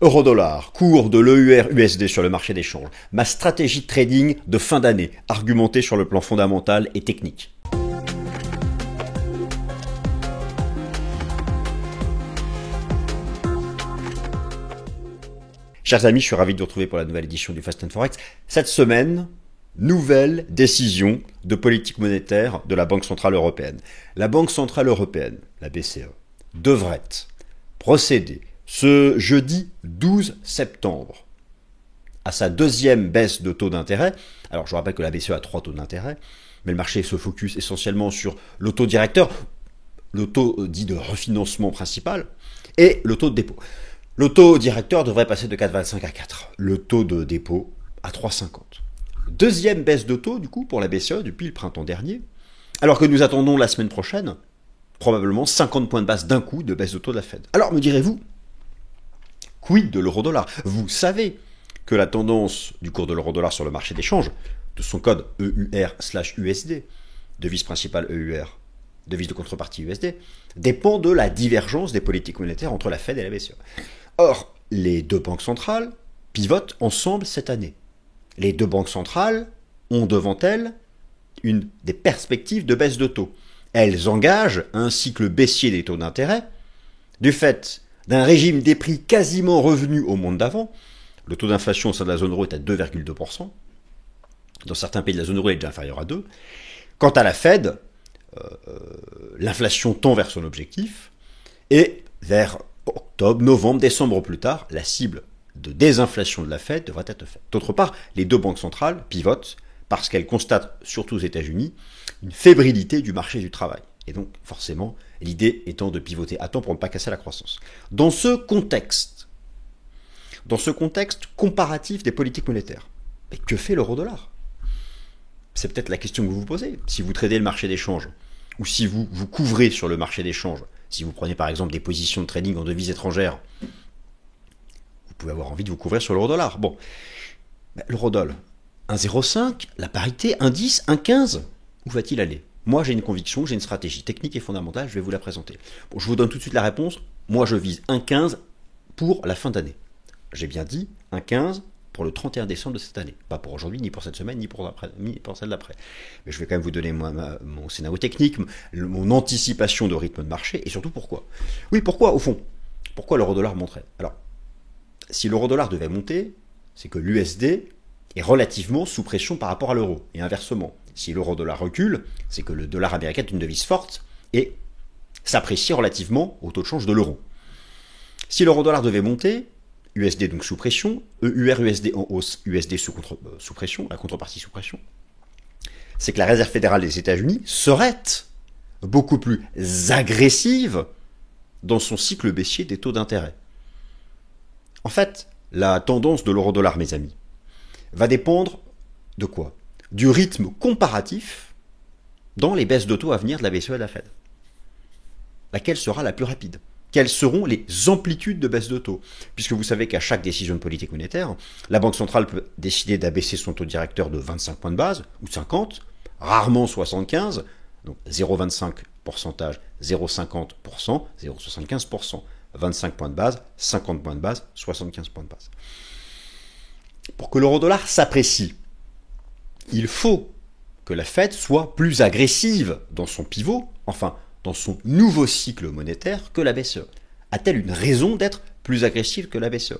Eurodollar, cours de l'EUR-USD sur le marché des changes, ma stratégie de trading de fin d'année, argumentée sur le plan fondamental et technique. Chers amis, je suis ravi de vous retrouver pour la nouvelle édition du Fast and Forex. Cette semaine, nouvelle décision de politique monétaire de la Banque Centrale Européenne. La Banque Centrale Européenne, la BCE, devrait procéder ce jeudi 12 septembre à sa deuxième baisse de taux d'intérêt. Alors je rappelle que la BCE a 3 taux d'intérêt, mais le marché se focus essentiellement sur le taux directeur, le taux dit de refinancement principal, et le taux de dépôt. Le taux directeur devrait passer de 4,25 à 4, le taux de dépôt à 3,50. Deuxième baisse de taux du coup pour la BCE depuis le printemps dernier, alors que nous attendons la semaine prochaine probablement 50 points de base d'un coup de baisse de taux de la Fed. Alors me direz-vous, quid de l'euro-dollar? Vous savez que la tendance du cours de l'euro-dollar sur le marché des changes, de son code EUR/USD, devise principale EUR, devise de contrepartie USD, dépend de la divergence des politiques monétaires entre la Fed et la BCE. Or, les deux banques centrales pivotent ensemble cette année. Les deux banques centrales ont devant elles des perspectives de baisse de taux. Elles engagent un cycle baissier des taux d'intérêt du fait d'un régime des prix quasiment revenu au monde d'avant. Le taux d'inflation au sein de la zone euro est à 2,2%. Dans certains pays de la zone euro, il est déjà inférieur à 2%. Quant à la Fed, l'inflation tend vers son objectif et vers octobre, novembre, décembre ou plus tard, la cible de désinflation de la Fed devrait être faite. D'autre part, les deux banques centrales pivotent parce qu'elles constatent, surtout aux États-Unis, une fébrilité du marché du travail. Et donc, forcément, l'idée étant de pivoter à temps pour ne pas casser la croissance. Dans ce contexte comparatif des politiques monétaires, mais que fait l'euro-dollar? C'est peut-être la question que vous vous posez. Si vous tradez le marché des changes, ou si vous vous couvrez sur le marché des changes, si vous prenez par exemple des positions de trading en devises étrangères, vous pouvez avoir envie de vous couvrir sur l'euro-dollar. Bon, l'euro-dollar, 1,05, la parité, 1,10, 1,15, où va-t-il aller? Moi, j'ai une conviction, j'ai une stratégie technique et fondamentale, je vais vous la présenter. Bon, je vous donne tout de suite la réponse. Moi, je vise 1,15 pour la fin d'année. J'ai bien dit 1,15 pour le 31 décembre de cette année. Pas pour aujourd'hui, ni pour cette semaine, ni pour celle d'après. Mais je vais quand même vous donner mon scénario technique, mon anticipation de rythme de marché, et surtout pourquoi. Oui, pourquoi, au fond? Pourquoi l'euro-dollar monterait? Alors, si l'euro-dollar devait monter, c'est que l'USD est relativement sous pression par rapport à l'euro, et inversement. Si l'euro-dollar recule, c'est que le dollar américain est une devise forte et s'apprécie relativement au taux de change de l'euro. Si l'euro-dollar devait monter, USD donc sous pression, EUR-USD en hausse, USD sous pression, la contrepartie sous pression, c'est que la Réserve fédérale des États-Unis serait beaucoup plus agressive dans son cycle baissier des taux d'intérêt. En fait, la tendance de l'euro-dollar, mes amis, va dépendre de quoi? Du rythme comparatif dans les baisses de taux à venir de la BCE et de la Fed. Laquelle sera la plus rapide? Quelles seront les amplitudes de baisse de taux? Puisque vous savez qu'à chaque décision de politique monétaire, la Banque centrale peut décider d'abaisser son taux directeur de 25 points de base, ou 50, rarement 75, donc 0,25%, 0,50%, 0,75%, 25 points de base, 50 points de base, 75 points de base. Pour que l'euro-dollar s'apprécie, il faut que la Fed soit plus agressive dans son pivot, enfin, dans son nouveau cycle monétaire que la BCE. A-t-elle une raison d'être plus agressive que la BCE?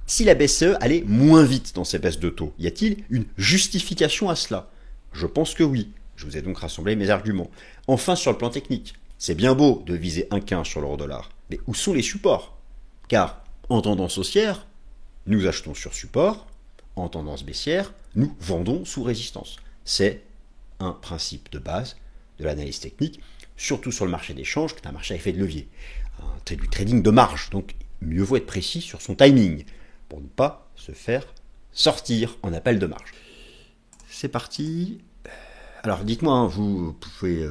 Si la BCE allait moins vite dans ses baisses de taux, y a-t-il une justification à cela? Je pense que oui. Je vous ai donc rassemblé mes arguments. Enfin, sur le plan technique, c'est bien beau de viser 1,15 sur l'euro-dollar, mais où sont les supports? Car, en tendance haussière, nous achetons sur support, en tendance baissière, nous vendons sous résistance. C'est un principe de base de l'analyse technique, surtout sur le marché des changes, qui est un marché à effet de levier. Du trading de marge, donc mieux vaut être précis sur son timing, pour ne pas se faire sortir en appel de marge. C'est parti. Alors dites-moi, vous pouvez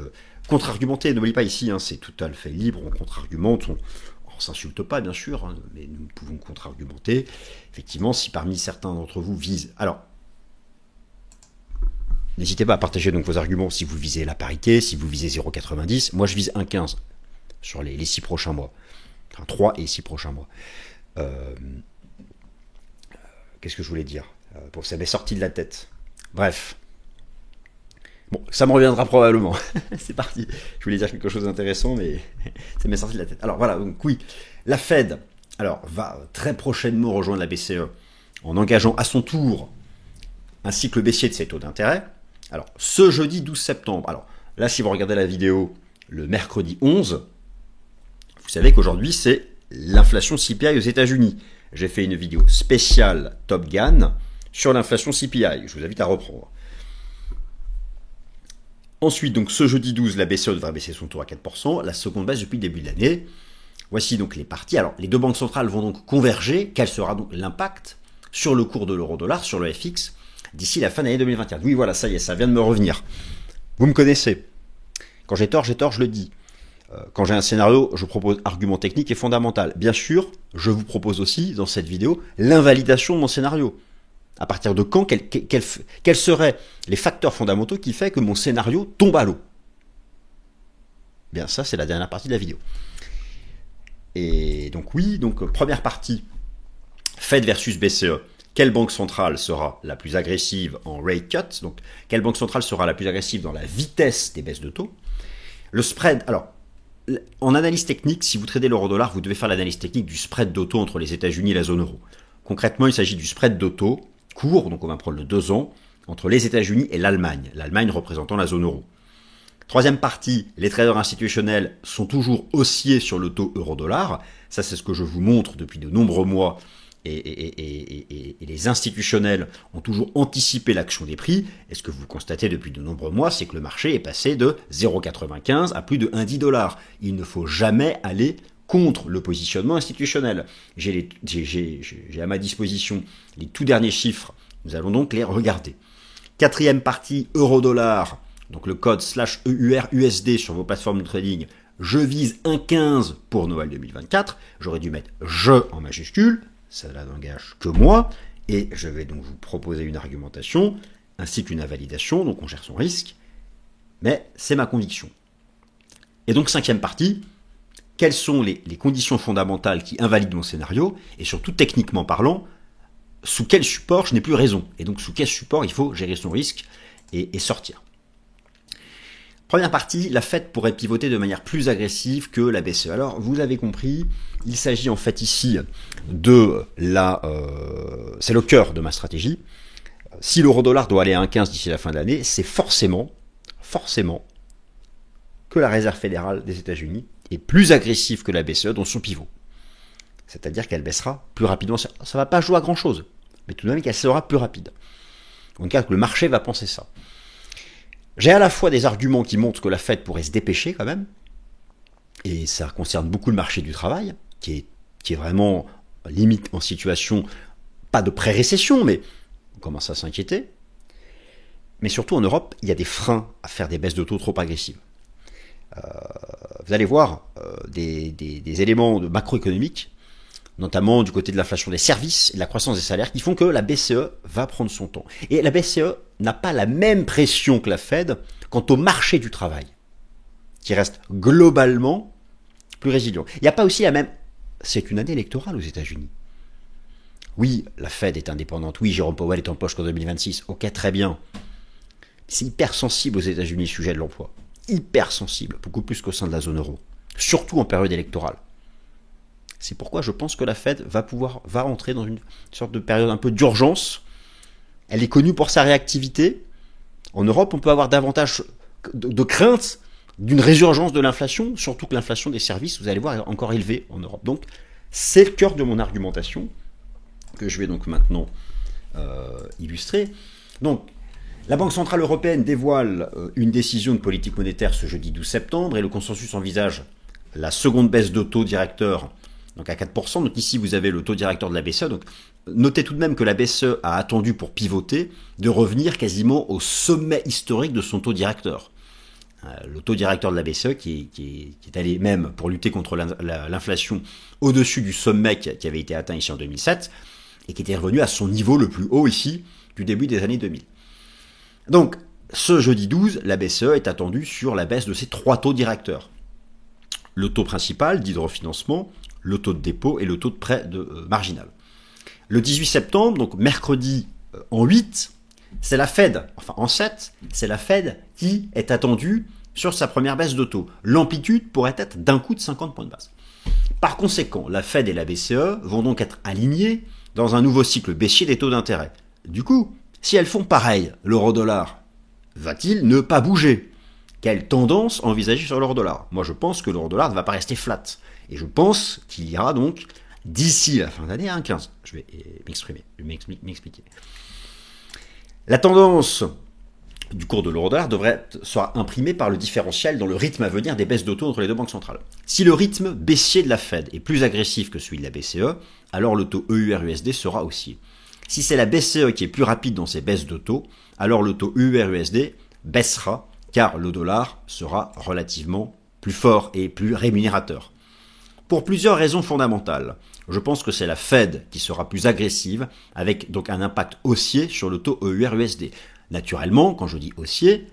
contre-argumenter, n'oubliez pas ici, c'est tout à fait libre, on contre-argumente, on s'insulte pas bien sûr, mais nous pouvons contre-argumenter. Effectivement, si parmi certains d'entre vous visent... Alors, n'hésitez pas à partager donc vos arguments si vous visez la parité, si vous visez 0,90. Moi, je vise 1,15 sur les 6 prochains mois. Enfin, 3 et 6 prochains mois. qu'est-ce que je voulais dire? Bon, ça m'est sorti de la tête. Bref. Bon, ça me reviendra probablement. C'est parti. Je voulais dire quelque chose d'intéressant, mais ça m'est sorti de la tête. Alors voilà, donc oui, la Fed va très prochainement rejoindre la BCE en engageant à son tour un cycle baissier de ses taux d'intérêt. Alors, ce jeudi 12 septembre, alors là, si vous regardez la vidéo le mercredi 11, vous savez qu'aujourd'hui, c'est l'inflation CPI aux États-Unis. J'ai fait une vidéo spéciale Top Gun sur l'inflation CPI. Je vous invite à reprendre. Ensuite, donc ce jeudi 12, la BCE devra baisser son taux à 4%, la seconde baisse depuis le début de l'année. Voici donc les parties. Alors, les deux banques centrales vont donc converger. Quel sera donc l'impact sur le cours de l'euro-dollar, sur le FX, d'ici la fin de l'année 2021? Oui, voilà, ça y est, ça vient de me revenir. Vous me connaissez. Quand j'ai tort, je le dis. Quand j'ai un scénario, je propose argument technique et fondamental. Bien sûr, je vous propose aussi, dans cette vidéo, l'invalidation de mon scénario. À partir de quand, quels seraient les facteurs fondamentaux qui font que mon scénario tombe à l'eau? Bien, ça, c'est la dernière partie de la vidéo. Et donc oui, donc première partie, Fed versus BCE. Quelle banque centrale sera la plus agressive en rate cut? Donc, quelle banque centrale sera la plus agressive dans la vitesse des baisses de taux? Le spread, alors, en analyse technique, si vous tradez l'euro-dollar, vous devez faire l'analyse technique du spread de taux entre les États-Unis et la zone euro. Concrètement, il s'agit du spread de taux court, donc on va prendre le 2 ans, entre les États-Unis et l'Allemagne. L'Allemagne représentant la zone euro. Troisième partie, les traders institutionnels sont toujours haussiers sur le taux euro-dollar. Ça, c'est ce que je vous montre depuis de nombreux mois. Et les institutionnels ont toujours anticipé l'action des prix. Et ce que vous constatez depuis de nombreux mois, c'est que le marché est passé de 0,95 à plus de 1,10 $. Il ne faut jamais aller contre le positionnement institutionnel. J'ai à ma disposition les tout derniers chiffres. Nous allons donc les regarder. Quatrième partie, euro-dollar. Donc le code /EUR/USD sur vos plateformes de trading. Je vise 1,15 pour Noël 2024. J'aurais dû mettre « je » en majuscule. Ça n'engage que moi, et je vais donc vous proposer une argumentation, ainsi qu'une invalidation, donc on gère son risque, mais c'est ma conviction. Et donc cinquième partie, quelles sont les conditions fondamentales qui invalident mon scénario, et surtout techniquement parlant, sous quel support je n'ai plus raison, et donc sous quel support il faut gérer son risque et sortir. Première partie, la Fed pourrait pivoter de manière plus agressive que la BCE. Alors, vous l'avez compris, il s'agit en fait ici de c'est le cœur de ma stratégie. Si l'euro-dollar doit aller à 1,15 d'ici la fin de l'année, c'est forcément que la Réserve fédérale des États-Unis est plus agressive que la BCE dans son pivot. C'est-à-dire qu'elle baissera plus rapidement. Ça ne va pas jouer à grand-chose, mais tout de même qu'elle sera plus rapide. En tout cas, le marché va penser ça. J'ai à la fois des arguments qui montrent que la Fed pourrait se dépêcher quand même, et ça concerne beaucoup le marché du travail, qui est vraiment limite en situation, pas de pré-récession, mais on commence à s'inquiéter. Mais surtout en Europe, il y a des freins à faire des baisses de taux trop agressives. Vous allez voir des éléments macroéconomiques, notamment du côté de l'inflation des services et de la croissance des salaires, qui font que la BCE va prendre son temps. Et la BCE n'a pas la même pression que la Fed quant au marché du travail, qui reste globalement plus résilient. Il n'y a pas aussi la même... C'est une année électorale aux États-Unis. Oui, la Fed est indépendante. Oui, Jérôme Powell est en poche qu'en 2026. Ok, très bien. C'est hyper sensible aux États-Unis, le sujet de l'emploi. Hyper sensible, beaucoup plus qu'au sein de la zone euro. Surtout en période électorale. C'est pourquoi je pense que la Fed va rentrer dans une sorte de période un peu d'urgence. Elle est connue pour sa réactivité. En Europe, on peut avoir davantage de crainte d'une résurgence de l'inflation, surtout que l'inflation des services, vous allez voir, est encore élevée en Europe. Donc, c'est le cœur de mon argumentation que je vais donc maintenant illustrer. Donc, la Banque Centrale Européenne dévoile une décision de politique monétaire ce jeudi 12 septembre et le consensus envisage la seconde baisse de taux directeur donc à 4%. Donc ici, vous avez le taux directeur de la BCE. Donc, notez tout de même que la BCE a attendu pour pivoter de revenir quasiment au sommet historique de son taux directeur. Le taux directeur de la BCE qui est allé même pour lutter contre l'inflation au-dessus du sommet qui avait été atteint ici en 2007 et qui était revenu à son niveau le plus haut ici du début des années 2000. Donc, ce jeudi 12, la BCE est attendue sur la baisse de ses trois taux directeurs. Le taux principal dit de refinancement, le taux de dépôt et le taux de prêt marginal. Le 18 septembre, donc mercredi en 8, c'est la Fed, enfin en 7, c'est la Fed qui est attendue sur sa première baisse de taux. L'amplitude pourrait être d'un coup de 50 points de base. Par conséquent, la Fed et la BCE vont donc être alignées dans un nouveau cycle baissier des taux d'intérêt. Du coup, si elles font pareil, l'euro-dollar va-t-il ne pas bouger? Quelle tendance envisager sur l'euro-dollar? Moi, je pense que l'euro-dollar ne va pas rester flat. Et je pense qu'il ira donc, d'ici la fin d'année, à 1,15. Je vais m'expliquer. La tendance du cours de l'euro-dollar sera imprimée par le différentiel dans le rythme à venir des baisses de taux entre les deux banques centrales. Si le rythme baissier de la Fed est plus agressif que celui de la BCE, alors le taux EUR-USD sera haussier. Si c'est la BCE qui est plus rapide dans ses baisses de taux, alors le taux EUR-USD baissera car le dollar sera relativement plus fort et plus rémunérateur. Pour plusieurs raisons fondamentales. Je pense que c'est la Fed qui sera plus agressive avec donc un impact haussier sur le taux EUR-USD. Naturellement, quand je dis haussier,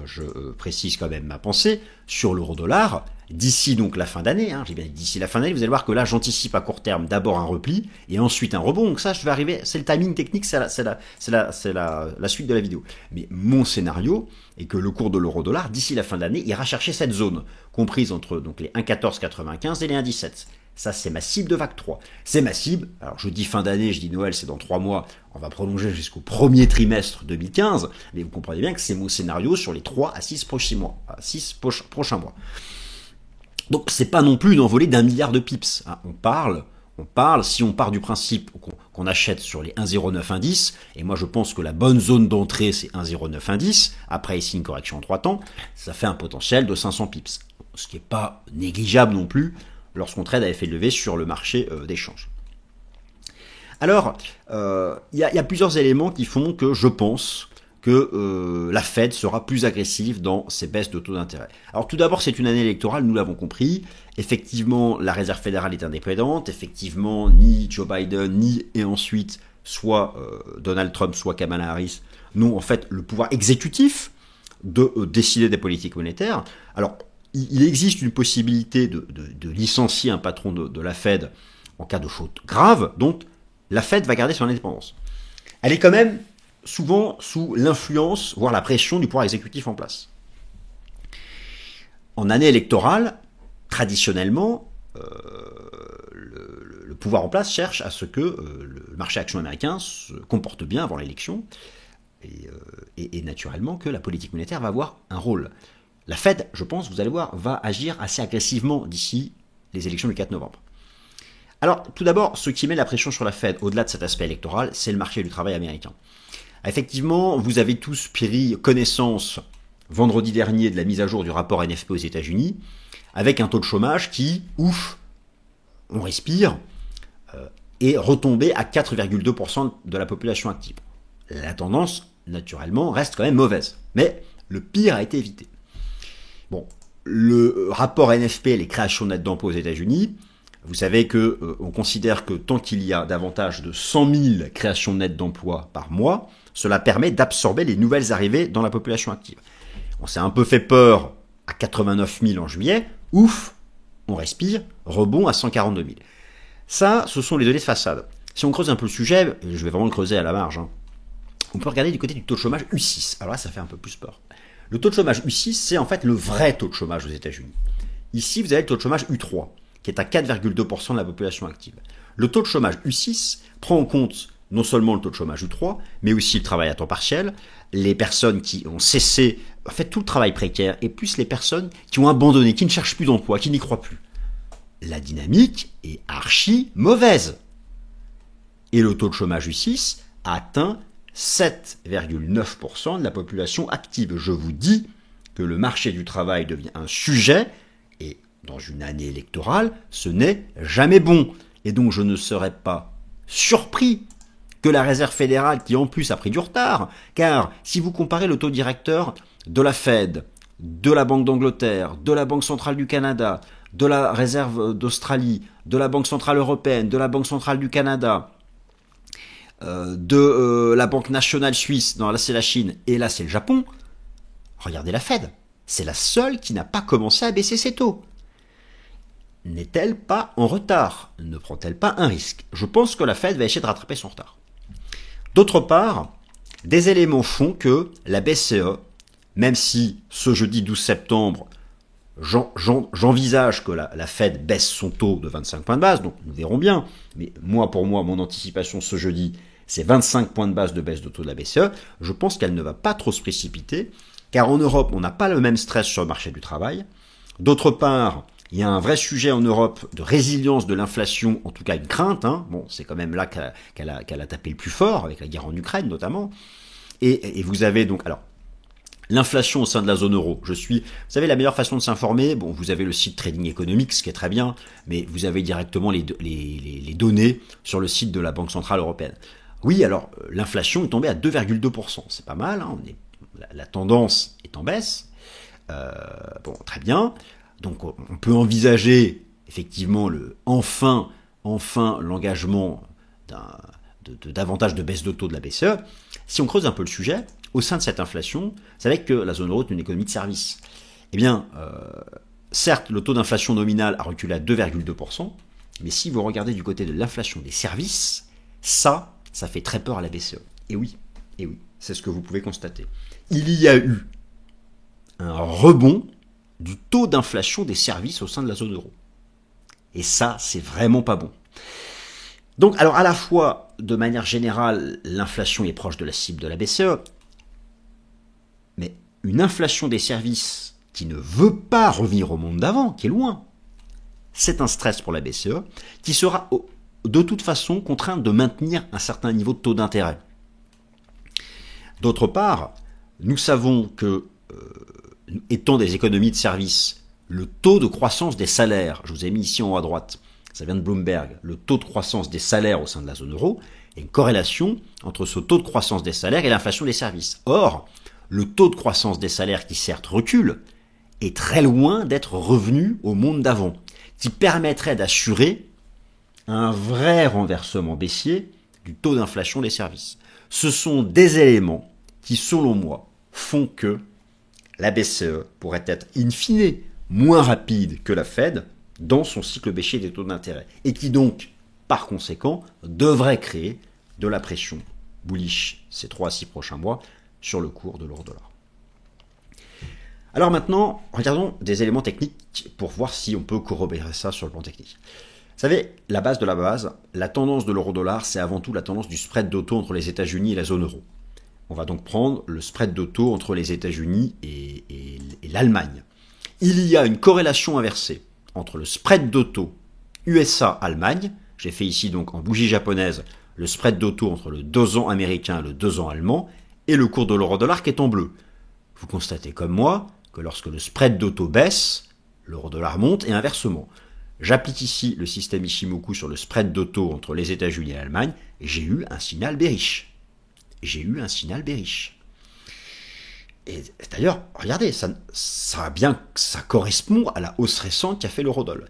je précise quand même ma pensée, sur l'euro-dollar, d'ici donc la fin d'année, j'ai bien dit d'ici la fin d'année, vous allez voir que là j'anticipe à court terme d'abord un repli et ensuite un rebond, donc ça je vais arriver, c'est le timing technique, c'est la suite de la vidéo. Mais mon scénario est que le cours de l'euro-dollar, d'ici la fin d'année, ira chercher cette zone, comprise entre donc, les 1,1495 et les 1,17. Ça, c'est ma cible de vague 3. C'est ma cible, alors je dis fin d'année, je dis Noël, c'est dans 3 mois, on va prolonger jusqu'au premier trimestre 2015, mais vous comprenez bien que c'est mon scénario sur les 3 à 6 prochains mois. Donc, c'est pas non plus une envolée d'1 milliard de pips. On parle, si on part du principe qu'on achète sur les 1,0910, et moi je pense que la bonne zone d'entrée c'est 1,0910, après ici une correction en 3 temps, ça fait un potentiel de 500 pips. Ce qui n'est pas négligeable non plus, lorsqu'on trade à effet de levier sur le marché d'échange. Alors, il y a plusieurs éléments qui font que je pense que la Fed sera plus agressive dans ses baisses de taux d'intérêt. Alors tout d'abord, c'est une année électorale, nous l'avons compris. Effectivement, la Réserve fédérale est indépendante. Effectivement, ni Joe Biden, ni et ensuite soit Donald Trump, soit Kamala Harris n'ont en fait le pouvoir exécutif de décider des politiques monétaires. Alors, il existe une possibilité de licencier un patron de la Fed en cas de faute grave, donc la Fed va garder son indépendance. Elle est quand même souvent sous l'influence, voire la pression du pouvoir exécutif en place. En année électorale, traditionnellement, le pouvoir en place cherche à ce que le marché action américain se comporte bien avant l'élection, et naturellement que la politique monétaire va avoir un rôle. La Fed, je pense, vous allez voir, va agir assez agressivement d'ici les élections du 4 novembre. Alors, tout d'abord, ce qui met la pression sur la Fed, au-delà de cet aspect électoral, c'est le marché du travail américain. Effectivement, vous avez tous pris connaissance vendredi dernier de la mise à jour du rapport NFP aux États-Unis, avec un taux de chômage qui, on respire, est retombé à 4,2% de la population active. La tendance, naturellement, reste quand même mauvaise, mais le pire a été évité. Bon, le rapport NFP, les créations nettes d'emplois aux États-Unis, vous savez que on considère que tant qu'il y a davantage de 100 000 créations nettes d'emplois par mois, cela permet d'absorber les nouvelles arrivées dans la population active. On s'est un peu fait peur à 89 000 en juillet, on respire, rebond à 142 000. Ça, ce sont les données de façade. Si on creuse un peu le sujet, et je vais vraiment le creuser à la marge, on peut regarder du côté du taux de chômage U6. Alors là, ça fait un peu plus peur. Le taux de chômage U6, c'est en fait le vrai taux de chômage aux États-Unis. Ici, vous avez le taux de chômage U3, qui est à 4,2% de la population active. Le taux de chômage U6 prend en compte non seulement le taux de chômage U3, mais aussi le travail à temps partiel, les personnes qui ont cessé, en fait tout le travail précaire, et plus les personnes qui ont abandonné, qui ne cherchent plus d'emploi, qui n'y croient plus. La dynamique est archi mauvaise. Et le taux de chômage U6 a atteint 7,9% de la population active. Je vous dis que le marché du travail devient un sujet, et dans une année électorale, ce n'est jamais bon. Et donc je ne serais pas surpris que la Réserve fédérale, qui en plus a pris du retard, car si vous comparez le taux directeur de la Fed, de la Banque d'Angleterre, de la Banque centrale du Canada, de la Réserve d'Australie, de la Banque centrale européenne, de la Banque centrale du Canada, de la Banque nationale suisse, non là c'est la Chine, et là c'est le Japon, regardez la Fed, c'est la seule qui n'a pas commencé à baisser ses taux. n'est-elle pas en retard? Ne prend-elle pas un risque? Je pense que la Fed va essayer de rattraper son retard. D'autre part, des éléments font que la BCE, même si ce jeudi 12 septembre, j'envisage que la Fed baisse son taux de 25 points de base, donc nous verrons bien, mais pour moi, mon anticipation ce jeudi, c'est 25 points de base de baisse de taux de la BCE, je pense qu'elle ne va pas trop se précipiter, car en Europe, on n'a pas le même stress sur le marché du travail. D'autre part, il y a un vrai sujet en Europe de résilience de l'inflation, en tout cas une crainte. Bon, c'est quand même là qu'elle a tapé le plus fort, avec la guerre en Ukraine notamment. Et vous avez donc, alors, l'inflation au sein de la zone euro. Vous savez, la meilleure façon de s'informer, bon, vous avez le site Trading Economics, ce qui est très bien, mais vous avez directement les données sur le site de la Banque Centrale Européenne. Oui, alors, l'inflation est tombée à 2,2%. C'est pas mal, hein, la tendance est en baisse. Bon, très bien. Donc, on peut envisager, effectivement, enfin l'engagement davantage de baisse de taux de la BCE. Si on creuse un peu le sujet, au sein de cette inflation, vous savez que la zone euro est une économie de services. Eh bien, certes, le taux d'inflation nominal a reculé à 2,2%, mais si vous regardez du côté de l'inflation des services, ça fait très peur à la BCE. Et oui, c'est ce que vous pouvez constater. Il y a eu un rebond du taux d'inflation des services au sein de la zone euro. Et ça, c'est vraiment pas bon. Donc, alors à la fois, de manière générale, l'inflation est proche de la cible de la BCE, mais une inflation des services qui ne veut pas revenir au monde d'avant, qui est loin, c'est un stress pour la BCE, qui sera de toute façon contrainte de maintenir un certain niveau de taux d'intérêt. D'autre part, nous savons que, étant des économies de services, le taux de croissance des salaires, je vous ai mis ici en haut à droite, ça vient de Bloomberg, le taux de croissance des salaires au sein de la zone euro, il y a une corrélation entre ce taux de croissance des salaires et l'inflation des services. Or, le taux de croissance des salaires qui certes recule, est très loin d'être revenu au monde d'avant, qui permettrait d'assurer un vrai renversement baissier du taux d'inflation des services. Ce sont des éléments qui, selon moi, font que la BCE pourrait être in fine moins rapide que la Fed dans son cycle baissier des taux d'intérêt, et qui donc, par conséquent, devrait créer de la pression bullish ces 3 à 6 prochains mois sur le cours de l'euro-dollar. Alors maintenant, regardons des éléments techniques pour voir si on peut corroborer ça sur le plan technique. Vous savez, la base de la base, la tendance de l'euro-dollar, c'est avant tout la tendance du spread de taux entre les États-Unis et la zone euro. On va donc prendre le spread de taux entre les États-Unis et l'Allemagne. Il y a une corrélation inversée entre le spread de taux USA-Allemagne, j'ai fait ici donc en bougie japonaise le spread de taux entre le 2 ans américain et le 2 ans allemand, et le cours de l'euro-dollar qui est en bleu. Vous constatez comme moi que lorsque le spread de taux baisse, l'euro-dollar monte et inversement. J'applique ici le système Ishimoku sur le spread de taux entre les États-Unis et l'Allemagne, et j'ai eu un signal bearish. Et d'ailleurs, regardez, ça correspond à la hausse récente qu'a fait l'euro-dollar.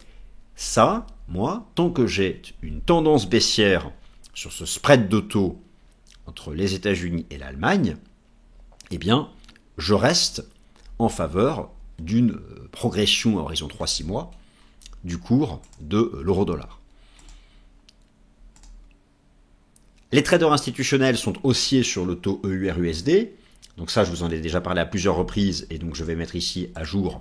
Ça, moi, tant que j'ai une tendance baissière sur ce spread de taux entre les États-Unis et l'Allemagne, eh bien, je reste en faveur d'une progression à horizon 3-6 mois du cours de l'euro-dollar. Les traders institutionnels sont haussiers sur le taux EUR-USD. Donc ça, je vous en ai déjà parlé à plusieurs reprises, et donc je vais mettre ici à jour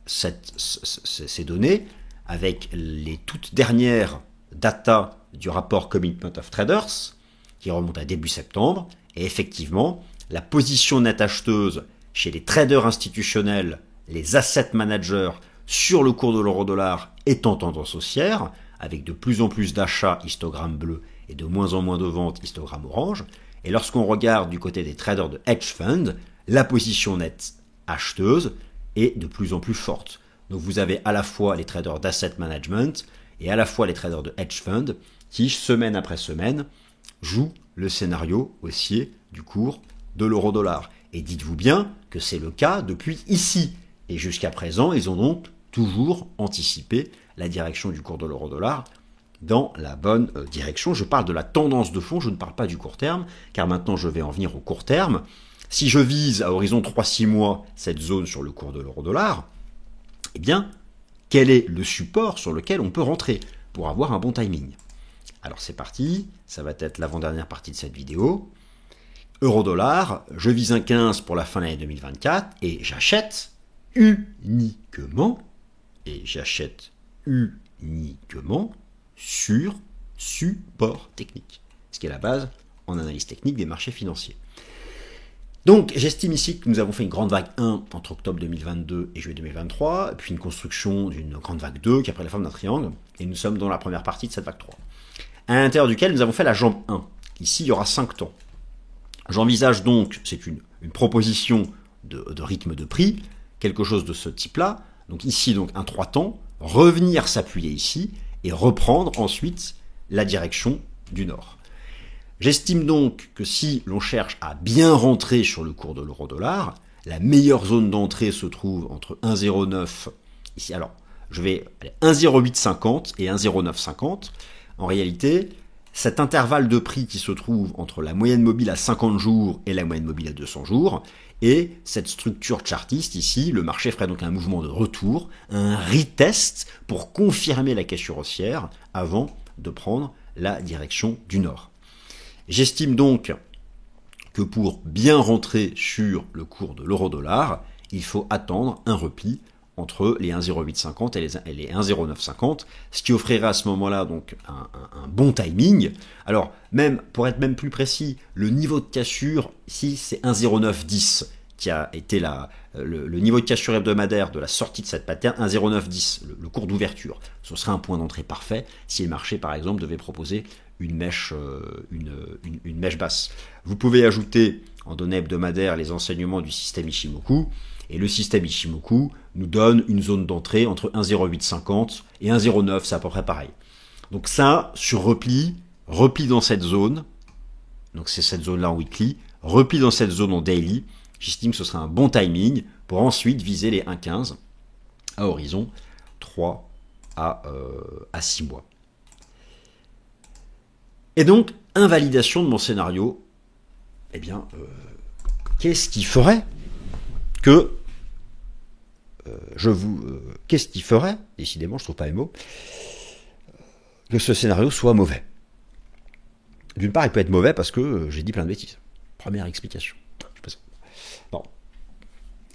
ces données avec les toutes dernières data du rapport Commitment of Traders, qui remonte à début septembre, et effectivement, la position nette acheteuse chez les traders institutionnels, les asset managers, sur le cours de l'euro-dollar est en tendance haussière, avec de plus en plus d'achats histogramme bleu et de moins en moins de ventes histogramme orange. Et lorsqu'on regarde du côté des traders de hedge fund, la position nette acheteuse est de plus en plus forte. Donc vous avez à la fois les traders d'asset management et à la fois les traders de hedge fund qui, semaine après semaine, jouent le scénario haussier du cours de l'euro-dollar. Et dites-vous bien que c'est le cas depuis ici. Et jusqu'à présent, ils ont donc toujours anticipé la direction du cours de l'euro-dollar dans la bonne direction. Je parle de la tendance de fond, je ne parle pas du court terme, car maintenant je vais en venir au court terme. Si je vise à horizon 3-6 mois cette zone sur le cours de l'euro-dollar, eh bien, quel est le support sur lequel on peut rentrer pour avoir un bon timing. Alors c'est parti, ça va être l'avant-dernière partie de cette vidéo. Euro-dollar, je vise un 15 pour la fin de l'année 2024 et j'achète uniquement sur support technique, ce qui est la base en analyse technique des marchés financiers. Donc j'estime ici que nous avons fait une grande vague 1 entre octobre 2022 et juillet 2023, puis une construction d'une grande vague 2 qui a pris la forme d'un triangle, et nous sommes dans la première partie de cette vague 3, à l'intérieur duquel nous avons fait la jambe 1. Ici il y aura 5 temps. J'envisage donc, c'est une proposition de rythme de prix, quelque chose de ce type-là, donc ici donc un 3 temps, revenir s'appuyer ici, et reprendre ensuite la direction du nord. J'estime donc que si l'on cherche à bien rentrer sur le cours de l'euro-dollar, la meilleure zone d'entrée se trouve entre 1,09 ici. Alors, je vais aller 1,0850 et 1,0950. En réalité, cet intervalle de prix qui se trouve entre la moyenne mobile à 50 jours et la moyenne mobile à 200 jours, et cette structure chartiste ici, le marché ferait donc un mouvement de retour, un retest pour confirmer la cassure haussière avant de prendre la direction du nord. J'estime donc que pour bien rentrer sur le cours de l'euro-dollar, il faut attendre un repli entre les 1,0850 et les 1,0950, ce qui offrirait à ce moment-là donc un bon timing. Alors, même pour être même plus précis, le niveau de cassure, ici, c'est 1,0910, qui a été le niveau de cassure hebdomadaire de la sortie de cette pattern, 1,0910, le cours d'ouverture. Ce serait un point d'entrée parfait si le marché, par exemple, devait proposer une mèche basse. Vous pouvez ajouter en données hebdomadaires les enseignements du système Ichimoku, et le système Ichimoku nous donne une zone d'entrée entre 1,0850 et 1,09, c'est à peu près pareil. Donc ça, sur repli dans cette zone, donc c'est cette zone-là en weekly, repli dans cette zone en daily, j'estime que ce serait un bon timing pour ensuite viser les 1,15 à horizon 3 à 6 mois. Et donc, invalidation de mon scénario, eh bien, qu'est-ce qui ferait que qu'est-ce qui ferait, décidément, je trouve pas les mots, que ce scénario soit mauvais? D'une part, il peut être mauvais parce que j'ai dit plein de bêtises. Première explication. Bon.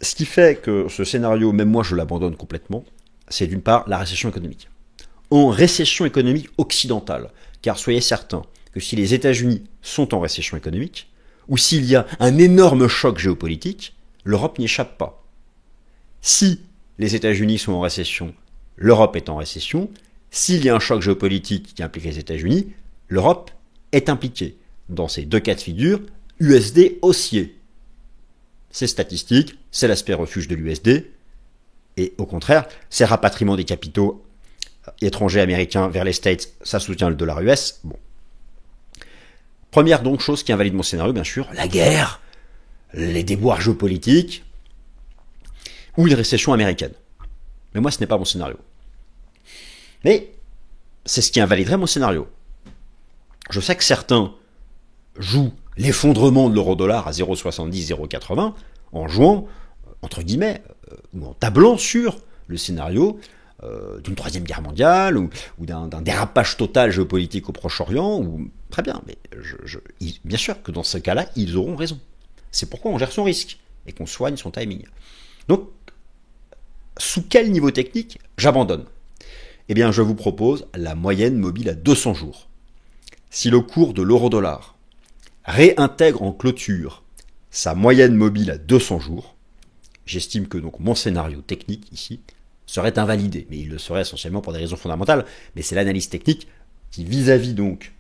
Ce qui fait que ce scénario, même moi, je l'abandonne complètement, c'est d'une part la récession économique. En récession économique occidentale, car soyez certains que si les États-Unis sont en récession économique, ou s'il y a un énorme choc géopolitique, l'Europe n'y échappe pas. Si les États-Unis sont en récession, l'Europe est en récession. S'il y a un choc géopolitique qui implique les États-Unis, l'Europe est impliquée. Dans ces deux cas de figure, USD haussier. C'est statistique, c'est l'aspect refuge de l'USD, et au contraire, c'est rapatriement des capitaux étrangers américains vers les States, ça soutient le dollar US. Bon. Première donc chose qui invalide mon scénario, bien sûr, la guerre, les déboires géopolitiques, ou une récession américaine. Mais moi, ce n'est pas mon scénario. Mais c'est ce qui invaliderait mon scénario. Je sais que certains jouent l'effondrement de l'euro-dollar à 0,70, 0,80 en jouant, entre guillemets, ou en tablant sur le scénario d'une troisième guerre mondiale ou d'un dérapage total géopolitique au Proche-Orient. Ou très bien, mais bien sûr que dans ce cas-là, ils auront raison. C'est pourquoi on gère son risque et qu'on soigne son timing. Donc, sous quel niveau technique j'abandonne? Eh bien, je vous propose la moyenne mobile à 200 jours. Si le cours de l'euro-dollar réintègre en clôture sa moyenne mobile à 200 jours, j'estime que donc mon scénario technique ici serait invalidé, mais il le serait essentiellement pour des raisons fondamentales, mais c'est l'analyse technique qui, vis-à-vis donc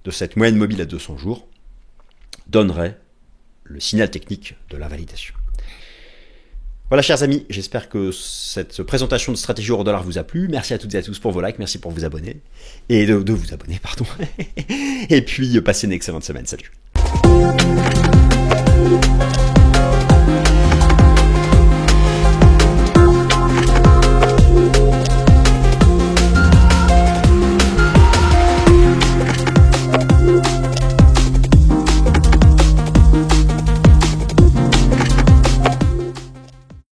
de cette moyenne mobile à 200 jours, donnerait le signal technique de l'invalidation. Voilà, chers amis, j'espère que cette présentation de stratégie euro-dollar vous a plu. Merci à toutes et à tous pour vos likes, merci pour vous abonner, et de vous abonner, pardon. Et puis, passez une excellente semaine. Salut.